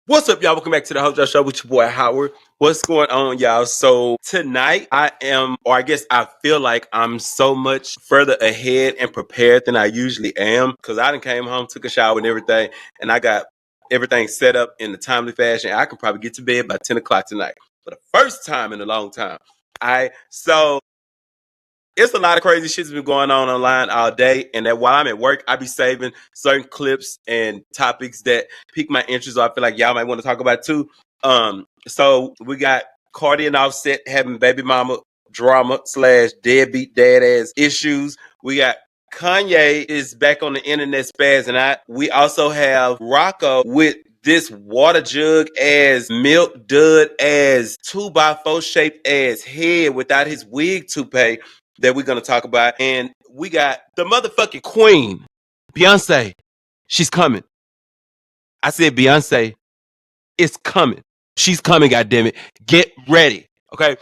What's up, y'all? Welcome back to the Hojo Show with your boy Howard. What's going on, y'all? So tonight I am, or I guess I feel like I'm so much further ahead and prepared than I usually am because I done came home, took a shower and everything, and I got everything set up in a timely fashion. I can probably get to bed by 10 o'clock tonight for the first time in a long time. So it's a lot of crazy shit's been going on online all day, and that while I'm at work, I be saving certain clips and topics that pique my interest, or I feel like y'all might want to talk about too. So we got Cardi and Offset having baby mama drama slash deadbeat dad ass issues. We got Kanye is back on the internet spazzing out. We also have Rocko with this water jug ass milk dud ass 2x4 shaped ass head without his wig toupee that we're gonna talk about. And we got the motherfucking queen, Beyonce. She's coming. I said Beyonce is coming. She's coming, goddammit. Get ready. Okay.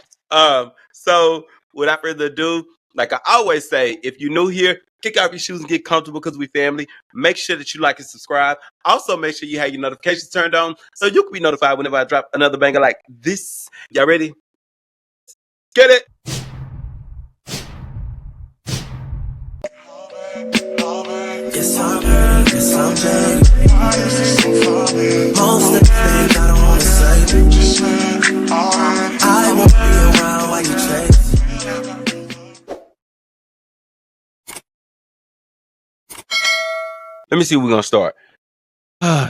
So without further ado, like I always say, if you're new here, kick off your shoes and get comfortable because we family. Make sure that you like and subscribe. Also, make sure you have your notifications turned on so you can be notified whenever I drop another banger like this. Y'all ready? Get it? Yes, I'm hurt, yes, I'm dead. Most of the things I don't wanna say. I won't be around while you chase. Let me see where we're gonna start.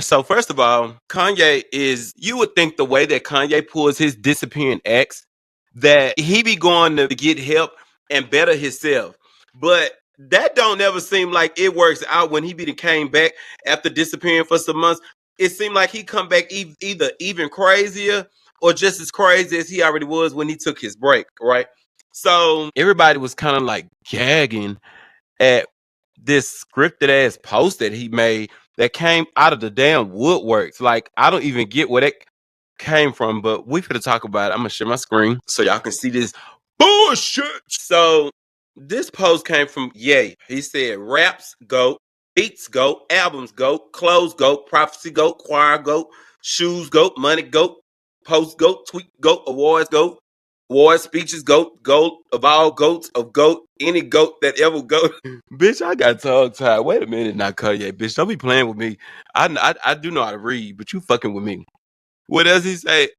So first of all, Kanye is, you would think the way that Kanye pulls his disappearing ex, that he be going to get help and better himself. But that don't ever seem like it works out when he came back after disappearing for some months. It seemed like he come back either even crazier or just as crazy as he already was when he took his break, right? So everybody was kind of like gagging at this scripted ass post that he made that came out of the damn woodworks. Like, I don't even get where that came from, but we finna talk about it. I'm gonna share my screen so y'all can see this bullshit. So this post came from Ye. He said raps go, beats go, albums go, clothes go, prophecy go, choir go, shoes go, money go, post go, tweet go, awards go, award speeches goat of all goats of goat, any goat that ever goat. Bitch, I got tongue tied. Wait a minute, not Kanye, bitch. Don't be playing with me. I do know how to read, but you fucking with me. What does he say?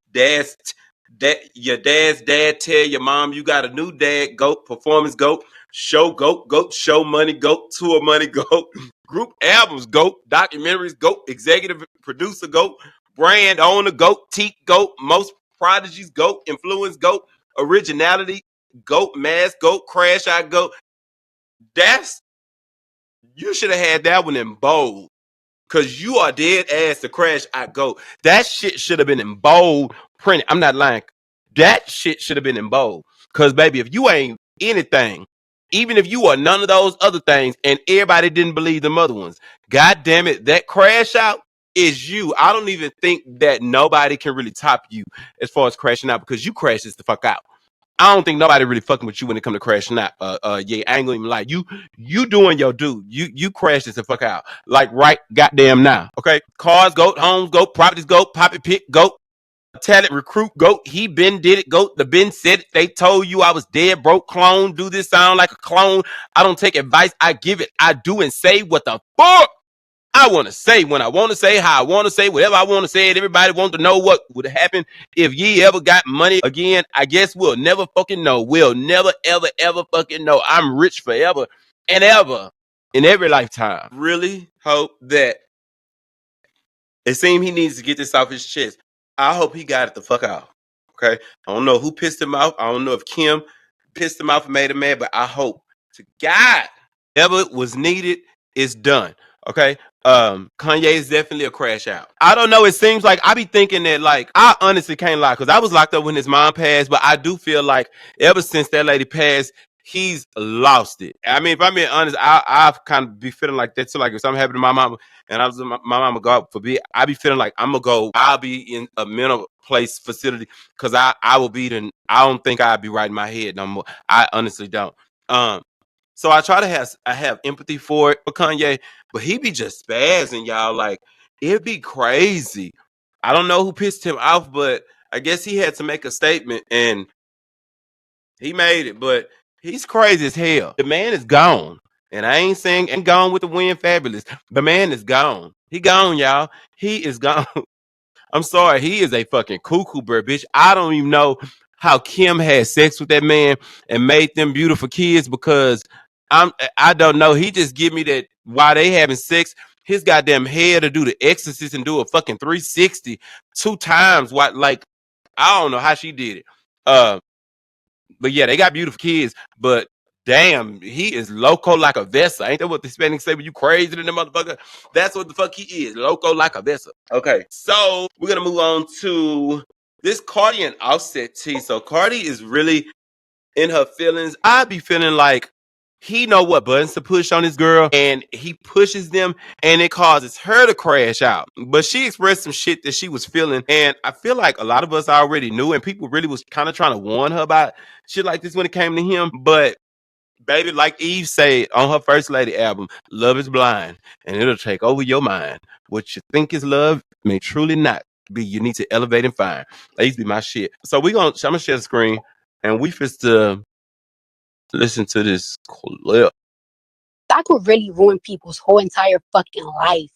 Your dad's dad tell your mom you got a new dad, goat, performance goat, show goat, show money goat, tour money goat, group albums goat, documentaries goat, executive producer goat, brand owner goat, teak goat, most prodigies goat, influence goat, originality goat, mask goat, crash out goat. That's, you should have had that one in bold. Cause you are dead ass to crash out goat. That shit should have been in bold print. I'm not lying. That shit should have been in bold. Cause baby, if you ain't anything, even if you are none of those other things, and everybody didn't believe the other ones, god damn it, that crash out is you. I don't even think that nobody can really top you as far as crashing out because you crash this the fuck out. I don't think nobody really fucking with you when it come to crashing out. Yeah, I ain't gonna even lie. You doing your dude. You crash this the fuck out. Like right goddamn now. Okay. Cars goat, homes goat, properties goat, poppy pick goat, talent recruit goat. He been did it goat. The been said it. They told you I was dead broke clone. Do this sound like a clone? I don't take advice. I give it. I do and say what the fuck I want to say when I want to say, how I want to say, whatever I want to say. Everybody want to know what would happen if ye ever got money again. I guess we'll never fucking know. We'll never, ever, ever fucking know. I'm rich forever and ever in every lifetime. Really hope that it seems he needs to get this off his chest. I hope he got it the fuck out. Okay. I don't know who pissed him off. I don't know if Kim pissed him off and made him mad, but I hope to God, whatever was needed is done. Okay. Kanye is definitely a crash out. I don't know. It seems like I be thinking that, like, I honestly can't lie because I was locked up when his mom passed, but I do feel like ever since that lady passed, he's lost it. I mean, if I'm being honest, I've kind of be feeling like that too. Like if something happened to my mama and I was in my mama, God forbid, I be feeling like I'll be in a mental place facility because I will be then. I don't think I'd be right in my head no more. I honestly don't. Um, so I have empathy for Kanye, but he be just spazzing, y'all. Like, it'd be crazy. I don't know who pissed him off, but I guess he had to make a statement and he made it. But he's crazy as hell. The man is gone. And I ain't saying ain't gone with the wind fabulous. The man is gone. He gone, y'all. He is gone. I'm sorry, he is a fucking cuckoo bird, bitch. I don't even know how Kim had sex with that man and made them beautiful kids because I don't know. He just give me that while they having sex, his goddamn head to do the exorcist and do a fucking 360 two times. What like I don't know how she did it. Uh but yeah, they got beautiful kids, but damn, he is loco like a vessel. Ain't that what the Hispanics say when you crazy than the motherfucker? That's what the fuck he is. Loco like a vessel. Okay. So we're gonna move on to this Cardi and Offset T. So Cardi is really in her feelings. I be feeling like he know what buttons to push on his girl and he pushes them and it causes her to crash out. But she expressed some shit that she was feeling and I feel like a lot of us already knew and people really was kind of trying to warn her about shit like this when it came to him. But baby, like Eve said on her First Lady album, love is blind and it'll take over your mind. What you think is love may truly not be. You need to elevate and find. That used to be my shit. So I'm gonna share the screen and we first listen to this clip. I could really ruin people's whole entire fucking life.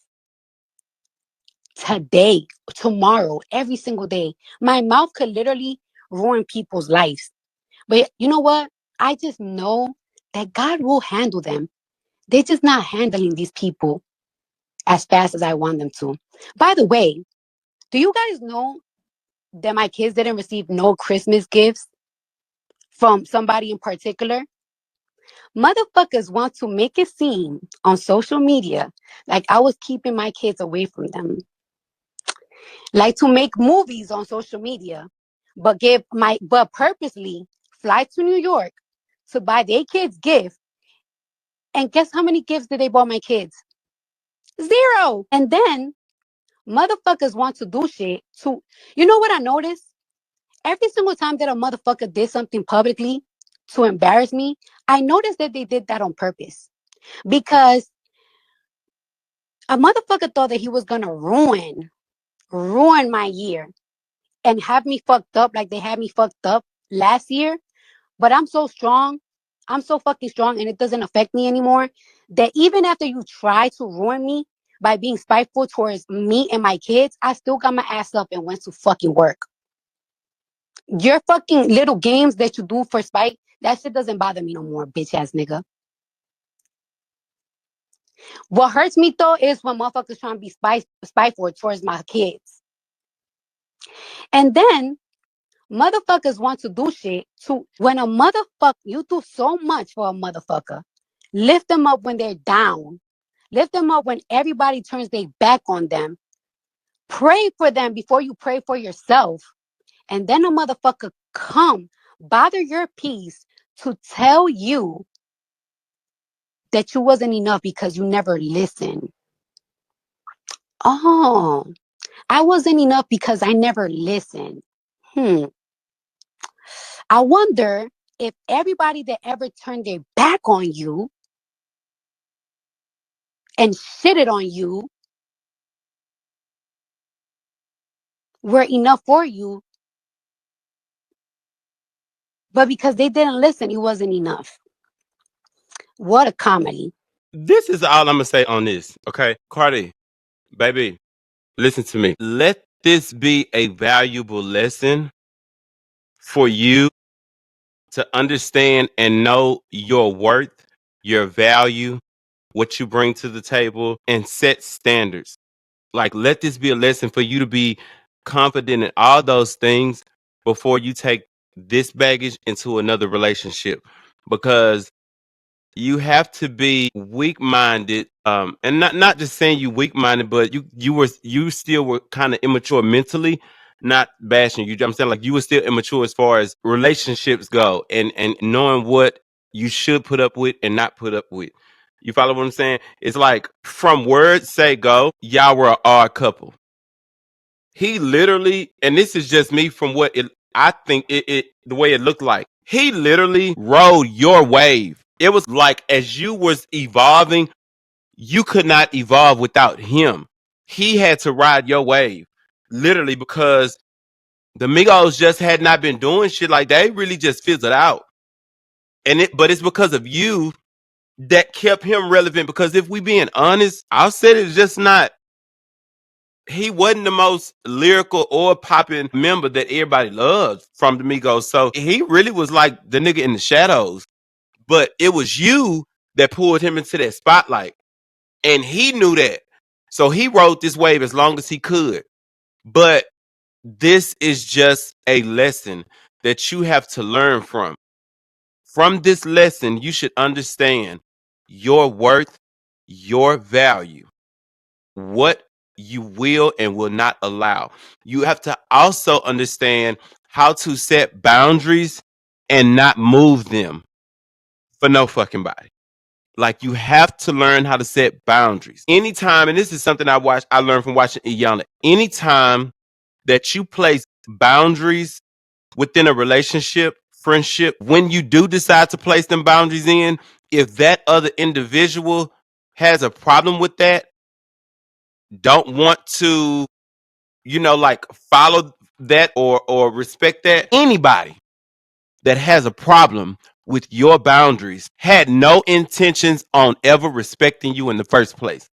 Today, tomorrow, every single day. My mouth could literally ruin people's lives. But you know what? I just know that God will handle them. They're just not handling these people as fast as I want them to. By the way, do you guys know that my kids didn't receive no Christmas gifts from somebody in particular? Motherfuckers want to make it seem on social media like I was keeping my kids away from them. Like to make movies on social media, but purposely fly to New York to buy their kids gifts. And guess how many gifts did they buy my kids? Zero. And then motherfuckers want to do shit to, you know what I noticed? Every single time that a motherfucker did something publicly to embarrass me, I noticed that they did that on purpose. Because a motherfucker thought that he was gonna ruin my year and have me fucked up like they had me fucked up last year. But I'm so strong. I'm so fucking strong and it doesn't affect me anymore that even after you try to ruin me by being spiteful towards me and my kids, I still got my ass up and went to fucking work. Your fucking little games that you do for spite, that shit doesn't bother me no more, bitch ass nigga. What hurts me though is when motherfuckers trying to be spiteful towards my kids. And then motherfuckers want to do shit to when a motherfucker, you do so much for a motherfucker. Lift them up when they're down. Lift them up when everybody turns their back on them. Pray for them before you pray for yourself. And then a motherfucker come, bother your peace to tell you that you wasn't enough because you never listened. Oh, I wasn't enough because I never listened. I wonder if everybody that ever turned their back on you and shitted on you were enough for you, but because they didn't listen, it wasn't enough. What a comedy. This is all I'm gonna say on this. Okay, Cardi, baby, listen to me. Let this be a valuable lesson for you to understand and know your worth, your value, what you bring to the table, and set standards. Like, let this be a lesson for you to be confident in all those things before you take this baggage into another relationship. Because you have to be weak minded, and not just saying you weak minded, but you still were kind of immature mentally. Not bashing you, I'm saying like you were still immature as far as relationships go, and knowing what you should put up with and not put up with. You follow what I'm saying? It's like from words say go, y'all were an odd couple. He literally, and this is just me from what I think it the way it looked like. He literally rode your wave. It was like as you was evolving, you could not evolve without him. He had to ride your wave. literally because the Migos just had not been doing shit. Like they really just fizzled out. But it's because of you that kept him relevant. Because if we being honest, I said it's just not. He wasn't the most lyrical or popping member that everybody loved from the Migos. So he really was like the nigga in the shadows. But it was you that pulled him into that spotlight. And he knew that. So he rode this wave as long as he could. But this is just a lesson that you have to learn from. From this lesson, you should understand your worth, your value, what you will and will not allow. You have to also understand how to set boundaries and not move them for no fucking body. Like you have to learn how to set boundaries. Anytime, and this is something I learned from watching Iyanla. Anytime that you place boundaries within a relationship, friendship, when you do decide to place them boundaries in, if that other individual has a problem with that, don't want to, like follow that or respect that, anybody that has a problem with your boundaries had no intentions on ever respecting you in the first place.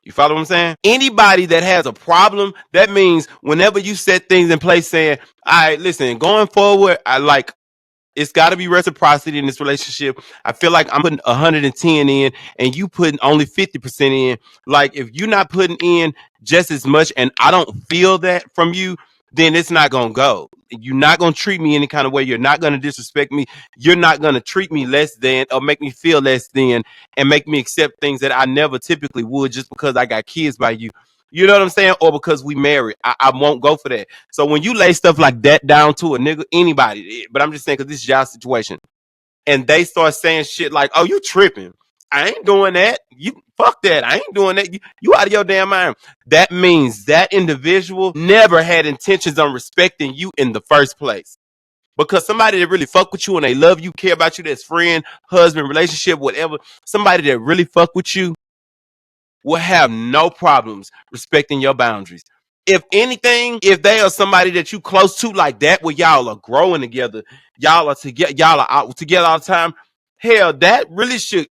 You follow what I'm saying? Anybody that has a problem, that means whenever you set things in place saying, all right, listen, going forward, it's got to be reciprocity in this relationship. I feel like I'm putting 110 in and you putting only 50% in. Like if you're not putting in just as much and I don't feel that from you, then it's not going to go. You're not going to treat me any kind of way. You're not going to disrespect me. You're not going to treat me less than or make me feel less than and make me accept things that I never typically would just because I got kids by you. You know what I'm saying? Or because we married. I won't go for that. So when you lay stuff like that down to a nigga, anybody, but I'm just saying because this is y'all situation, and they start saying shit like, "Oh, you tripping? I ain't doing that. You fuck that. I ain't doing that. You out of your damn mind." That means that individual never had intentions on respecting you in the first place. Because somebody that really fuck with you and they love you, care about you, that's friend, husband, relationship, whatever, somebody that really fuck with you will have no problems respecting your boundaries. If anything, if they are somebody that you close to like that, where y'all are growing together, y'all are out together all the time. Hell, that really should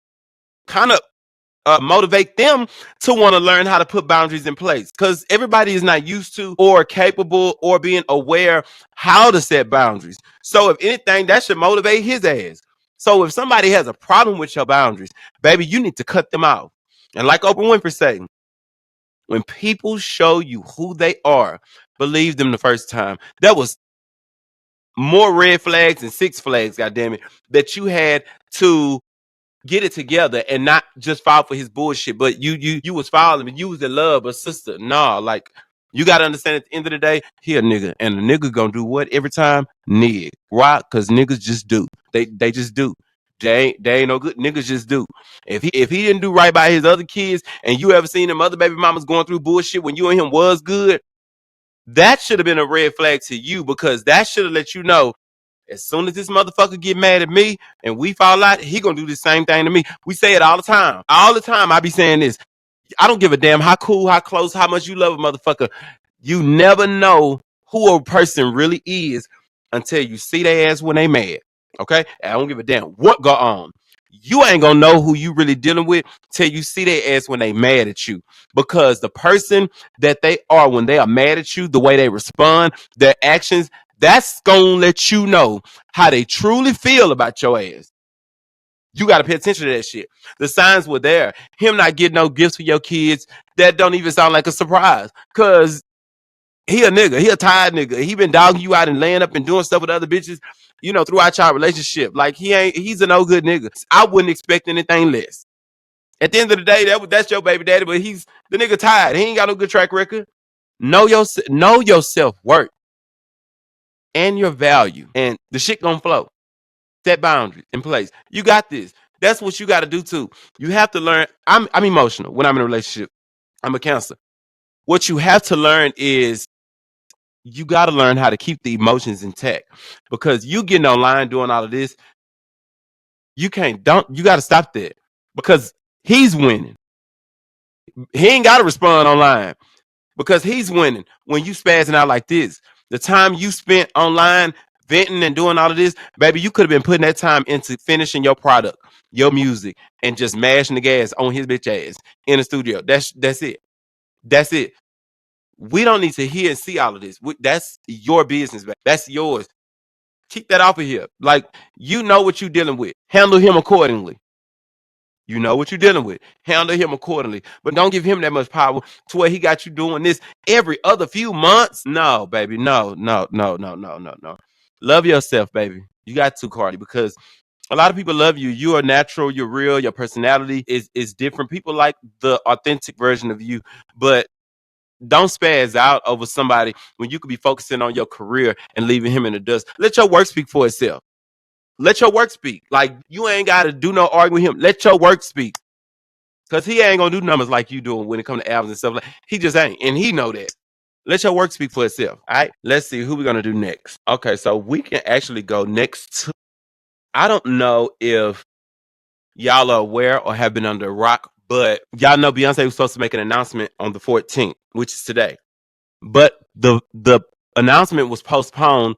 kind of motivate them to want to learn how to put boundaries in place because everybody is not used to or capable or being aware how to set boundaries. So if anything, that should motivate his ass. So if somebody has a problem with your boundaries, baby, you need to cut them off. And like Oprah Winfrey said, when people show you who they are, believe them the first time. That was more red flags and six flags, goddammit, that you had to get it together and not just fall for his bullshit. But you was following him, you was in love, but sister, nah, like you gotta understand at the end of the day, he a nigga. And the nigga gonna do what every time? Nig. Why? Cause niggas just do. They just do. They ain't no good. Niggas just do. If he didn't do right by his other kids and you ever seen them other baby mamas going through bullshit when you and him was good, that should have been a red flag to you because that should have let you know as soon as this motherfucker get mad at me and we fall out, he gonna do the same thing to me. We say it all the time. All the time I be saying this. I don't give a damn how cool, how close, how much you love a motherfucker. You never know who a person really is until you see their ass when they mad. Okay? I don't give a damn what go on. You ain't gonna know who you really dealing with till you see their ass when they mad at you. Because the person that they are when they are mad at you, the way they respond, their actions, that's gonna let you know how they truly feel about your ass. You got to pay attention to that shit. The signs were there. Him not getting no gifts for your kids, that don't even sound like a surprise. Cause he a nigga. He a tired nigga. He been dogging you out and laying up and doing stuff with other bitches, throughout y'all relationship. Like he's a no good nigga. I wouldn't expect anything less. At the end of the day, that's your baby daddy, but he's the nigga tired. He ain't got no good track record. Know your self-worth and your value. And the shit gonna flow. Set boundaries in place. You got this. That's what you got to do too. You have to learn. I'm emotional when I'm in a relationship. I'm a Cancer. What you have to learn is you got to learn how to keep the emotions intact because you getting online doing all of this. You got to stop that because he's winning. He ain't got to respond online. because he's winning when you spazzing out like this. The time you spent online venting and doing all of this, baby, you could have been putting that time into finishing your product, your music, and just mashing the gas on his bitch ass in the studio. That's it. That's it. We don't need to hear and see all of this. That's your business, baby. That's yours. Keep that off of here. Like, you know what you're dealing with. Handle him accordingly. You know what you're dealing with. Handle him accordingly. But don't give him that much power to where he got you doing this every other few months. No, baby. No, no, no, no, no, no, no. Love yourself, baby. You got to, Cardi, because a lot of people love you. You are natural. You're real. Your personality is different. People like the authentic version of you, but don't spaz out over somebody when you could be focusing on your career and leaving him in the dust. Let your work speak for itself. Let your work speak. Like, you ain't got to do no arguing with him. Let your work speak. Because he ain't going to do numbers like you doing when it comes to albums and stuff. Like, he just ain't. And he know that. Let your work speak for itself. All right. Let's see who we're going to do next. Okay. So we can actually go next to, I don't know if y'all are aware or have been under a rock, but y'all know Beyonce was supposed to make an announcement on the 14th, which is today. But the announcement was postponed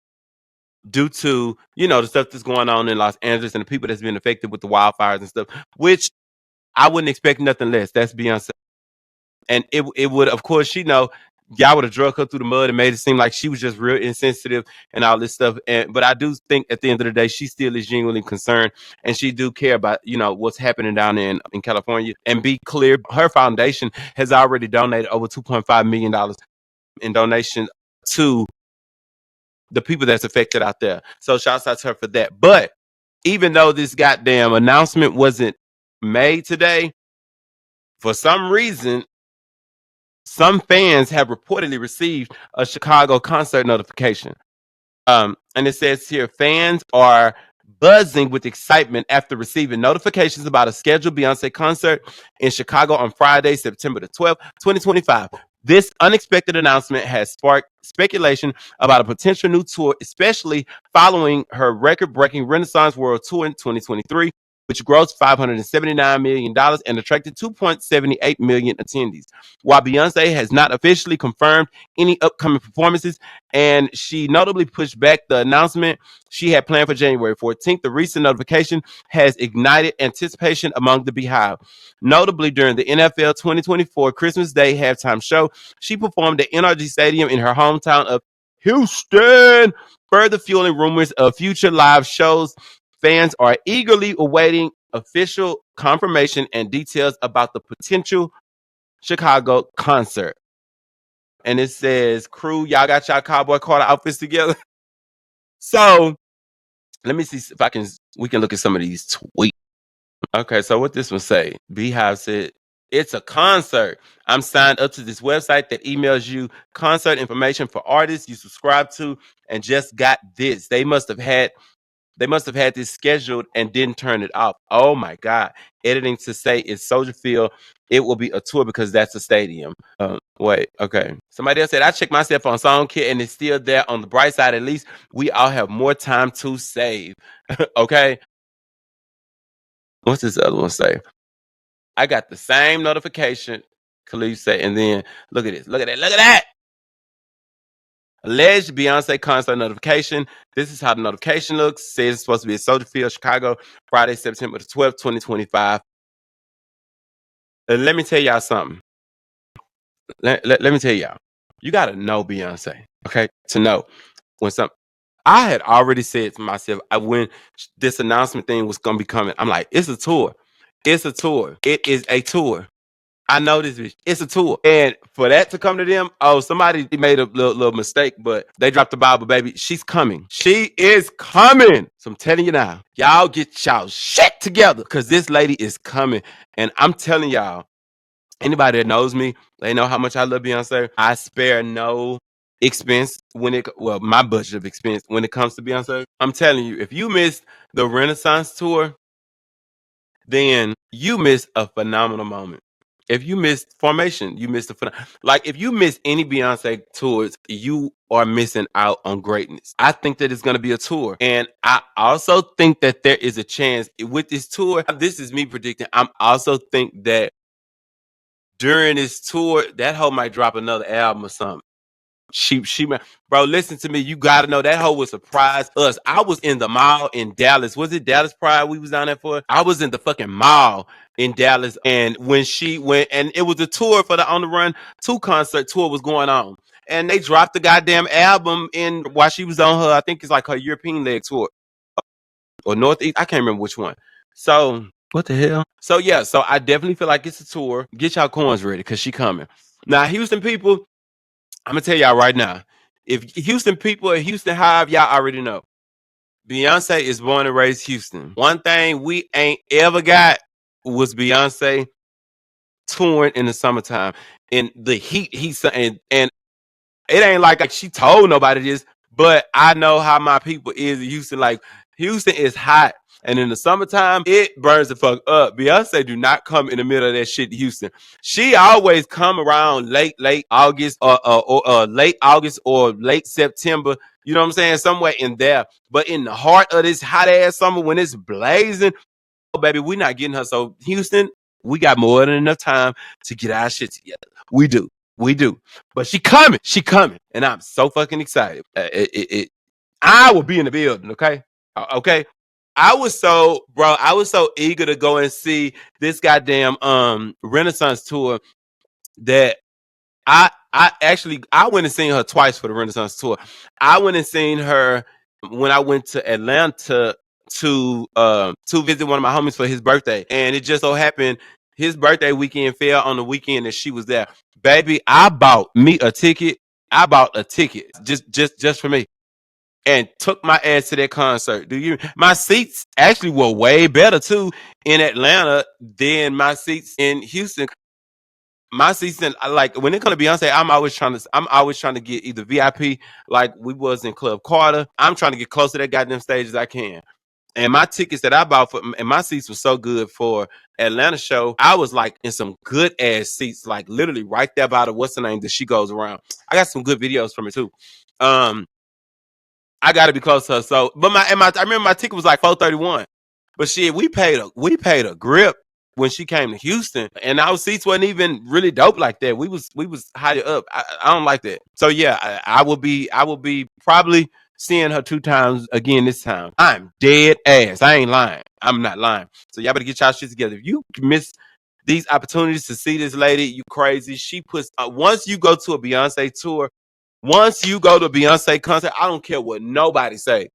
due to, the stuff that's going on in Los Angeles and the people that's been affected with the wildfires and stuff, which I wouldn't expect nothing less. That's Beyonce. And it would, of course, y'all would have drug her through the mud and made it seem like she was just real insensitive and all this stuff. But I do think at the end of the day, she still is genuinely concerned, and she do care about, what's happening down there in California. And be clear, her foundation has already donated over $2.5 million in donation to the people that's affected out there. So shouts out to her for that. But even though this goddamn announcement wasn't made today, for some reason, some fans have reportedly received a Chicago concert notification. And it says here, fans are buzzing with excitement after receiving notifications about a scheduled Beyonce concert in Chicago on Friday, September the 12th, 2025. This unexpected announcement has sparked speculation about a potential new tour, especially following her record-breaking Renaissance World Tour in 2023, which grossed $579 million and attracted 2.78 million attendees. While Beyonce has not officially confirmed any upcoming performances, and she notably pushed back the announcement she had planned for January 14th, the recent notification has ignited anticipation among the Beehive. Notably, during the NFL 2024 Christmas Day halftime show, she performed at NRG Stadium in her hometown of Houston, further fueling rumors of future live shows. Fans are eagerly awaiting official confirmation and details about the potential Chicago concert. And it says, crew, y'all got y'all Cowboy Carter outfits together. So let me see if we can look at some of these tweets. Okay, so what this one say? Beehive said, it's a concert. I'm signed up to this website that emails you concert information for artists you subscribe to, and just got this. They must have had this scheduled and didn't turn it off. Oh my God. Editing to say it's Soldier Field. It will be a tour because that's a stadium. Wait, okay. Somebody else said, I checked myself on SongKit and it's still there. On the bright side, at least we all have more time to save. Okay. What's this other one say? I got the same notification, Khalif said, and then look at this. Look at that. Look at that. Alleged Beyonce concert notification. This is how the notification looks. Says it's supposed to be at Soldier Field, Chicago, Friday, September the 12th, 2025. And let me tell y'all something. Let me tell y'all. You got to know Beyonce, okay? To know when I had already said to myself, when this announcement thing was going to be coming, I'm like, it's a tour. It's a tour. It is a tour. I know this bitch. It's a tour. And for that to come to them, somebody made a little mistake, but they dropped the Bible, baby. She's coming. She is coming. So I'm telling you now, y'all get y'all shit together because this lady is coming. And I'm telling y'all, anybody that knows me, they know how much I love Beyonce. I spare no expense my budget of expense when it comes to Beyonce. I'm telling you, if you missed the Renaissance tour, then you missed a phenomenal moment. If you missed Formation, you missed if you miss any Beyonce tours, you are missing out on greatness. I think that it's going to be a tour. And I also think that there is a chance with this tour. This is me predicting. I also think that during this tour, that hoe might drop another album or something. Bro, listen to me. You gotta know that hoe would surprise us. I was in the mall in Dallas. Was it Dallas Pride we was down there for? I was in the fucking mall in Dallas, and when she went, and it was a tour for the On the Run 2 concert tour was going on, and they dropped the goddamn album in while she was on her. I think it's like her European leg tour or Northeast. I can't remember which one. So what the hell? So yeah, so I definitely feel like it's a tour. Get y'all coins ready because she coming. Now, Houston people, I'm gonna tell y'all right now. If Houston people or Houston Hive, y'all already know. Beyonce is born and raised Houston. One thing we ain't ever got was Beyonce touring in the summertime. In the heat, and it ain't like she told nobody this, but I know how my people is in Houston. Like, Houston is hot. And in the summertime, it burns the fuck up. Beyonce do not come in the middle of that shit in Houston. She always come around late August or late August or late September. You know what I'm saying? Somewhere in there. But in the heart of this hot ass summer when it's blazing, oh, baby, we not getting her. So Houston, we got more than enough time to get our shit together. We do. We do. But she coming. She coming. And I'm so fucking excited. I will be in the building, okay? Okay. I was so eager to go and see this goddamn Renaissance tour that I went and seen her twice for the Renaissance tour. I went and seen her when I went to Atlanta to visit one of my homies for his birthday, and it just so happened his birthday weekend fell on the weekend that she was there. Baby, I bought me a ticket. I bought a ticket just for me, and took my ass to that concert. My seats actually were way better too in Atlanta than my seats in Houston. My seats in, like, when it comes to Beyonce, I'm always trying to get either VIP like we was in Club Carter. I'm trying to get close to that goddamn stage as I can. And my tickets that I bought and my seats were so good for Atlanta show. I was like in some good ass seats, like literally right there by the what's the name that she goes around. I got some good videos from it too. I got to be close to her. So, but I remember my ticket was like $431. But shit, we paid a grip when she came to Houston, and our seats wasn't even really dope like that. We was higher up. I don't like that. So yeah, I will be probably seeing her 2 times again this time. I'm dead ass. I ain't lying. I'm not lying. So y'all better get y'all shit together. If you miss these opportunities to see this lady, you crazy. She puts once you go to a Beyonce tour, once you go to a Beyonce concert, I don't care what nobody say.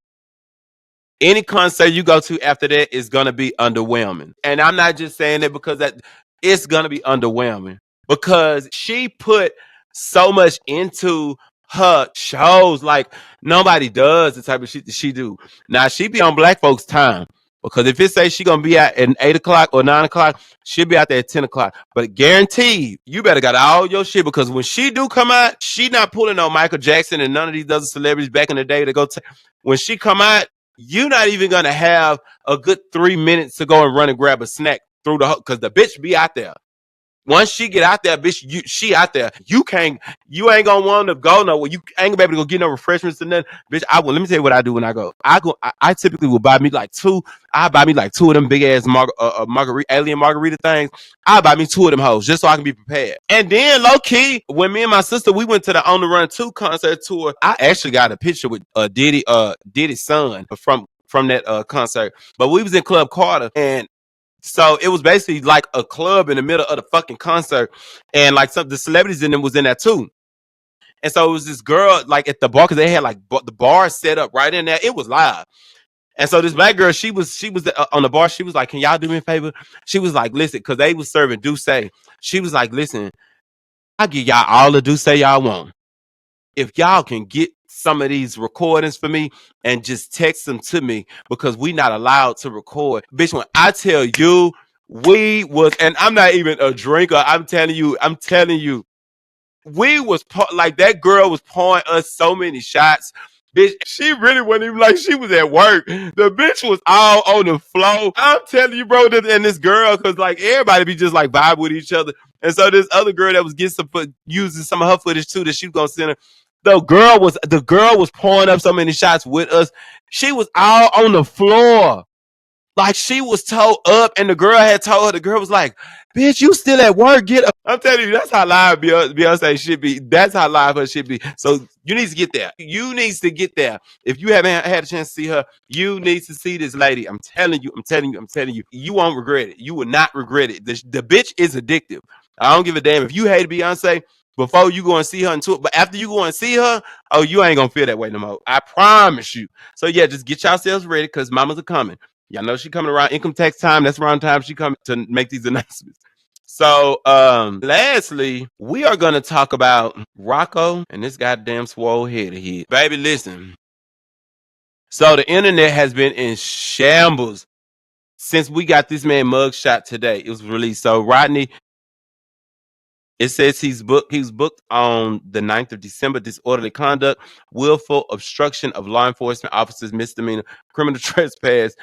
Any concert you go to after that is gonna be underwhelming. And I'm not just saying that because that it's gonna be underwhelming because she put so much into her shows like nobody does the type of shit that she do. Now she be on black folks' time. Because if it says she gonna be out at 8 o'clock or 9 o'clock, she'll be out there at 10 o'clock. But guaranteed, you better got all your shit because when she do come out, she not pulling on Michael Jackson and none of these other celebrities back in the day to go. When she come out, you're not even gonna have a good 3 minutes to go and run and grab a snack through because the bitch be out there. Once she get out there, bitch, she out there. You ain't gonna want to go nowhere. You ain't gonna be able to go get no refreshments and nothing. Bitch, let me tell you what I do when I go. I typically will buy me like two. I buy me like 2 of them big ass margarita, alien margarita things. I buy me 2 of them hoes just so I can be prepared. And then low key, when me and my sister we went to the On the Run 2 concert tour, I actually got a picture with Diddy's son from that concert. But we was in Club Carter and so it was basically like a club in the middle of the fucking concert, and like some the celebrities in them was in there too. And so it was this girl like at the bar because they had like the bar set up right in there. It was live. And so this black girl, she was on the bar. She was like, "Can y'all do me a favor?" She was like, "Listen," because they was serving Douce. She was like, "Listen, I'll give y'all all the Douce y'all want. If y'all can get some of these recordings for me and just text them to me because we not allowed to record." Bitch, when I tell you we was, and I'm not even a drinker, I'm telling you, we was like that girl was pouring us so many shots. Bitch, she really wasn't even like she was at work. The bitch was all on the floor. I'm telling you, bro, and this girl, because like everybody be just like vibe with each other. And so this other girl that was getting using some of her footage too that she was gonna send her. The girl was pouring up so many shots with us. She was all on the floor. Like she was told up, and the girl had told her. The girl was like, "Bitch, you still at work? Get up!" I'm telling you, that's how live Beyonce should be. That's how live her should be. So you need to get there. You need to get there. If you haven't had a chance to see her, you need to see this lady. I'm telling you. I'm telling you. I'm telling you. You won't regret it. You will not regret it. The bitch is addictive. I don't give a damn if you hate Beyonce before you go and see her into it. But after you go and see her, oh, you ain't gonna feel that way no more. I promise you. So yeah, just get yourselves ready because mamas are coming. Y'all know she coming around income tax time. That's around the time she coming to make these announcements. So, lastly, we are gonna talk about Rocko and this goddamn swole head of his. Baby, listen. So the internet has been in shambles since we got this man mugshot today. It was released. So Rodney, it says he was booked on the 9th of December. Disorderly conduct, willful obstruction of law enforcement officers, misdemeanor, criminal trespass,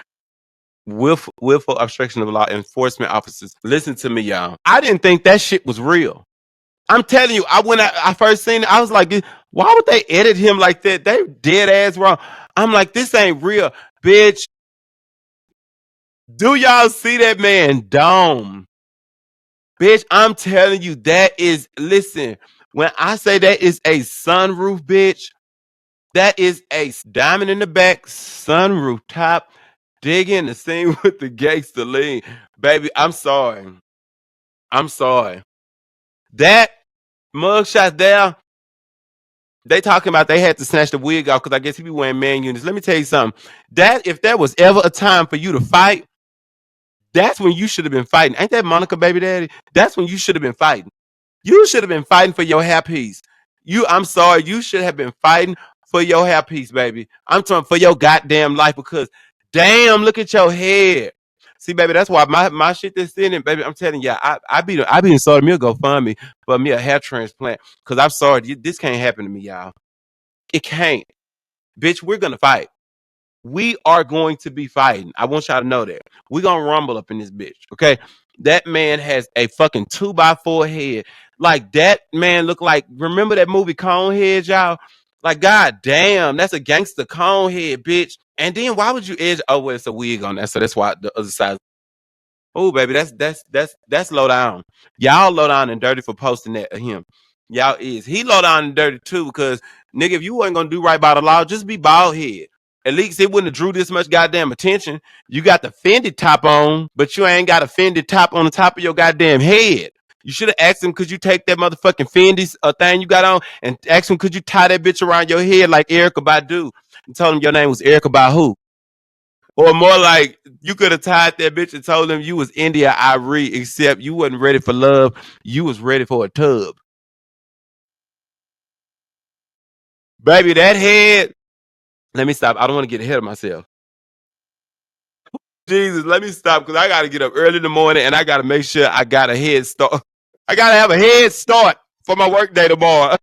willful obstruction of law enforcement officers. Listen to me, y'all. I didn't think that shit was real. I'm telling you, when I first seen it, I was like, why would they edit him like that? They dead ass wrong. I'm like, this ain't real, bitch. Do y'all see that man dome? Bitch, I'm telling you, listen, when I say that is a sunroof, bitch, that is a diamond in the back, sunroof top, digging the scene with the gangster lean. Baby, I'm sorry. I'm sorry. That mugshot there, they talking about they had to snatch the wig off because I guess he be wearing man units. Let me tell you something. That if there was ever a time for you to fight, that's when you should have been fighting. Ain't that Monica, baby daddy? That's when you should have been fighting. You should have been fighting for your hair piece. I'm sorry, you should have been fighting for your hair piece, baby. I'm talking for your goddamn life because damn, look at your head. See, baby, that's why my shit that's in it, baby. I'm telling you, I be in Southern Mill go fund me for me a hair transplant. Cause I'm sorry, this can't happen to me, y'all. It can't. Bitch, we're gonna fight. We are going to be fighting. I want y'all to know that. We're gonna rumble up in this bitch. Okay. That man has a fucking 2x4 head. Like that man look like, remember that movie Conehead, y'all? Like, god damn, that's a gangster Conehead, bitch. And then why would you edge? Oh, well, it's a wig on that, so that's why the other side. Oh, baby, that's low down. Y'all low down and dirty for posting that of him. Y'all is. He low down and dirty too because nigga, if you wasn't gonna do right by the law, just be bald head. At least it wouldn't have drew this much goddamn attention. You got the Fendi top on, but you ain't got a Fendi top on the top of your goddamn head. You should have asked him, could you take that motherfucking Fendi thing you got on and ask him, could you tie that bitch around your head like Erykah Badu and told him your name was Erykah Badu? Or more like you could have tied that bitch and told him you was India Irie, except you wasn't ready for love. You was ready for a tub. Baby, that head. Let me stop. I don't want to get ahead of myself. Jesus, let me stop because I got to get up early in the morning and I got to make sure I got a head start. I got to have a head start for my work day tomorrow.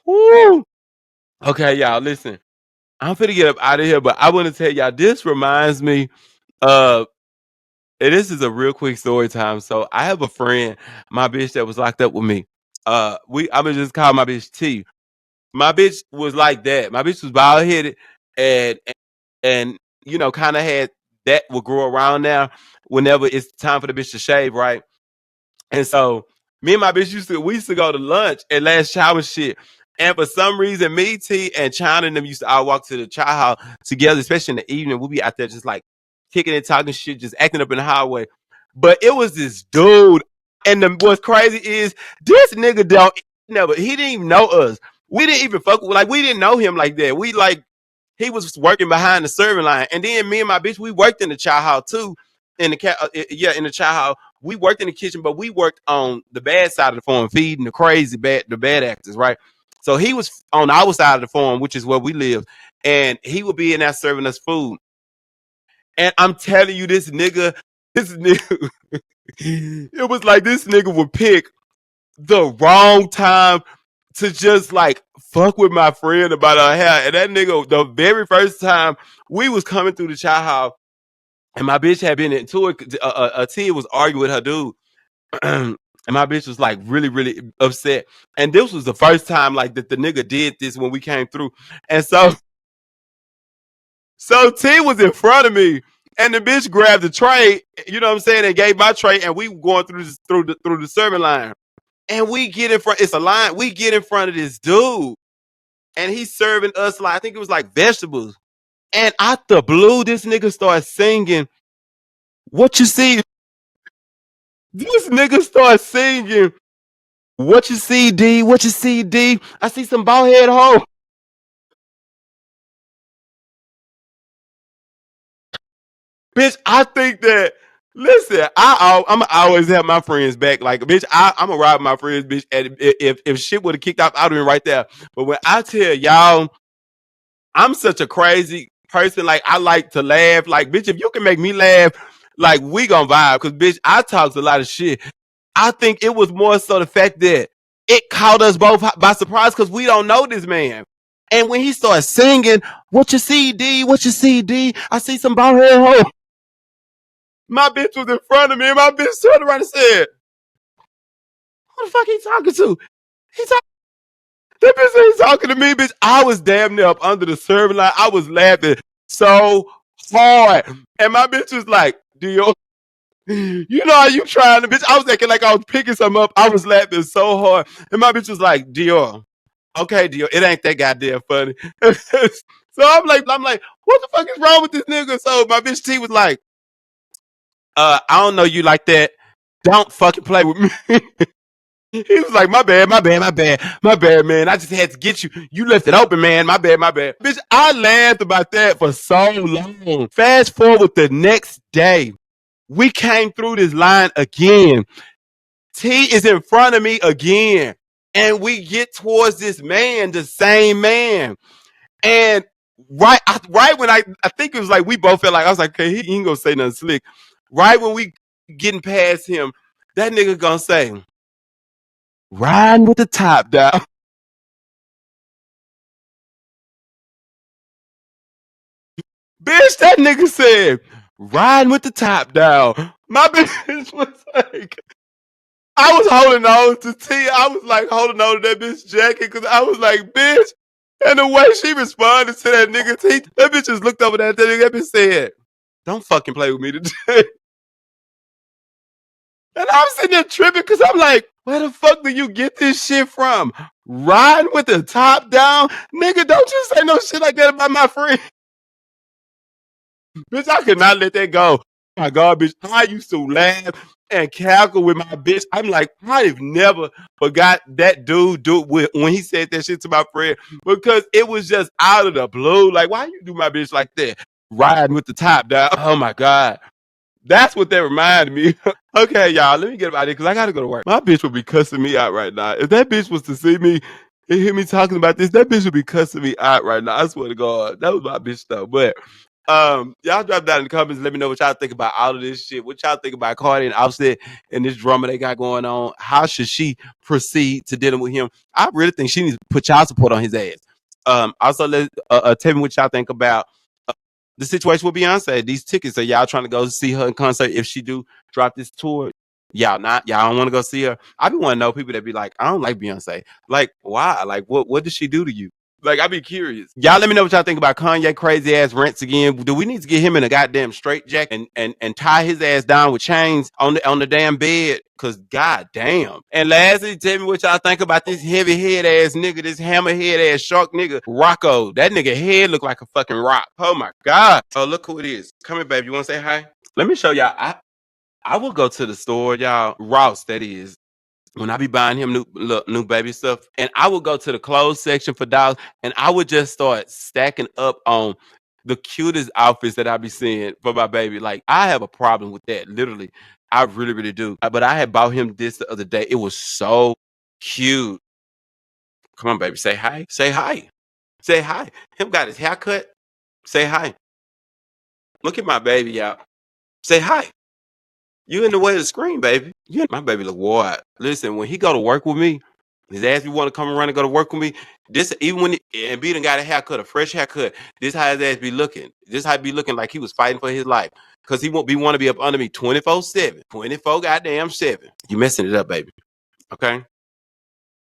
Woo. Okay, y'all, listen. I'm finna get up out of here, but I want to tell y'all, this reminds me of, and this is a real quick story time. So I have a friend, my bitch that was locked up with me. I'm gonna just call my bitch T. My bitch was like that. My bitch was bald headed and you know, kind of had that will grow around now whenever it's time for the bitch to shave, right? And so me and my bitch we used to go to lunch and last shower shit. And for some reason, me, T, and China and them used to all walk to the child house together, especially in the evening. We'll be out there just like kicking and talking shit, just acting up in the highway. But it was this dude. And what's crazy is this nigga he didn't even know us. We didn't even we didn't know him like that. He was working behind the serving line. And then me and my bitch, we worked in the child house too. In the child house. We worked in the kitchen, but we worked on the bad side of the farm, feeding the bad actors, right? So he was on our side of the farm, which is where we live, and he would be in there serving us food. And I'm telling you, this nigga, it was like this nigga would pick the wrong time to just like fuck with my friend about her hair. And that nigga, the very first time we was coming through the child house, and my bitch had been into it. Tia was arguing with her dude. And my bitch was like really, really upset. And this was the first time like that the nigga did this when we came through. And so T was in front of me. And the bitch grabbed the tray, you know what I'm saying, and gave my tray, and we going through the serving line. And we get in front, it's a line, we get in front of this dude, and he's serving us like, I think it was like vegetables. And out the blue, this nigga starts singing, what you see? This nigga starts singing, what you see, D? What you see, D? I see some bald head hoe. Bitch, I think that, listen, I'm always have my friends back. Like, bitch, I'm gonna ride my friends, bitch. And if shit would have kicked off, I'd have been right there. But when I tell y'all, I'm such a crazy person. Like, I like to laugh. Like, bitch, if you can make me laugh, like, we gonna vibe. Cause, bitch, I talked a lot of shit. I think it was more so the fact that it caught us both by surprise because we don't know this man. And when he started singing, what you see, D? What you see, D? I see some bald head hoe. My bitch was in front of me, and my bitch turned around and said, who the fuck he talking to? He talking. That bitch ain't talking to me, bitch. I was damn near up under the serving line. I was laughing so hard. And my bitch was like, Dio, you know how you trying to, bitch? I was acting like I was picking something up. I was laughing so hard. And my bitch was like, Dio, okay, Dio, it ain't that goddamn funny. So I'm like, what the fuck is wrong with this nigga? So my bitch T was like, I don't know you like that. Don't fucking play with me. He was like, my bad, my bad, my bad, my bad, man. I just had to get you. You left it open, man. My bad, my bad. Bitch, I laughed about that for so long. Fast forward the next day, we came through this line again. T is in front of me again. And we get towards this man, the same man. And right when I think it was like we both felt like, I was like, okay, he ain't gonna say nothing slick. Right when we getting past him, that nigga gonna say, riding with the top down. Bitch, that nigga said, riding with the top down. My bitch was like, I was holding on to T. I was like holding on to that bitch jacket because I was like, bitch. And the way she responded to that nigga T, that bitch just looked over at that nigga. That bitch said, don't fucking play with me today. And I'm sitting there tripping because I'm like, where the fuck do you get this shit from? Riding with the top down? Nigga, don't you say no shit like that about my friend. Bitch, I could not let that go. Oh my God, bitch, I used to laugh and cackle with my bitch. I'm like, I've never forgot that dude when he said that shit to my friend because it was just out of the blue. Like, why you do my bitch like that? Riding with the top down. Oh my God. That's what that reminded me. Okay, y'all, let me get about it because I gotta go to work. My bitch would be cussing me out right now. If that bitch was to see me and hear me talking about this, that bitch would be cussing me out right now. I swear to God, that was my bitch though. But y'all drop down in the comments. Let me know what y'all think about all of this shit. What y'all think about Cardi and Offset and this drama they got going on? How should she proceed to dealing with him? I really think she needs to put child support on his ass. Also, let tell me what y'all think about the situation with Beyonce. These tickets, are y'all trying to go see her in concert if she do drop this tour? Y'all don't want to go see her. I be want to know people that be like, I don't like Beyonce. Like, why? Like, what did she do to you? Like, I be curious. Y'all let me know what y'all think about Kanye crazy ass rants again. Do we need to get him in a goddamn straight jacket and tie his ass down with chains on the damn bed? Cause god damn. And lastly, tell me what y'all think about this heavy head ass nigga, this hammer head ass shark nigga, Rocko. That nigga head look like a fucking rock. Oh my God. Oh, look who it is. Come here, baby. You wanna say hi? Let me show y'all. I will go to the store, y'all. Ross, that is. When I be buying him new baby stuff, and I would go to the clothes section for dolls, and I would just start stacking up on the cutest outfits that I be seeing for my baby. Like, I have a problem with that, literally. I really, really do. But I had bought him this the other day. It was so cute. Come on, baby, say hi. Say hi. Say hi. Him got his haircut. Say hi. Look at my baby, y'all. Say hi. You in the way of the screen, baby. My baby look wide. Listen, when he go to work with me, his ass be want to come around and go to work with me. This even when and B done got a haircut, a fresh haircut. This how his ass be looking. This how he be looking like he was fighting for his life. Cause he won't be want to be up under me 24/7. 24 goddamn 7. You messing it up, baby. Okay?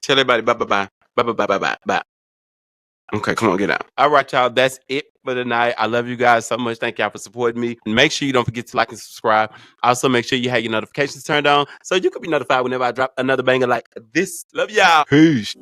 Tell everybody bye bye bye. Bye bye bye bye bye bye. Okay, come on, get out. All right, y'all. That's it for the night. I love you guys so much. Thank y'all for supporting me. Make sure you don't forget to like and subscribe. Also, make sure you have your notifications turned on so you can be notified whenever I drop another banger like this. Love y'all. Peace.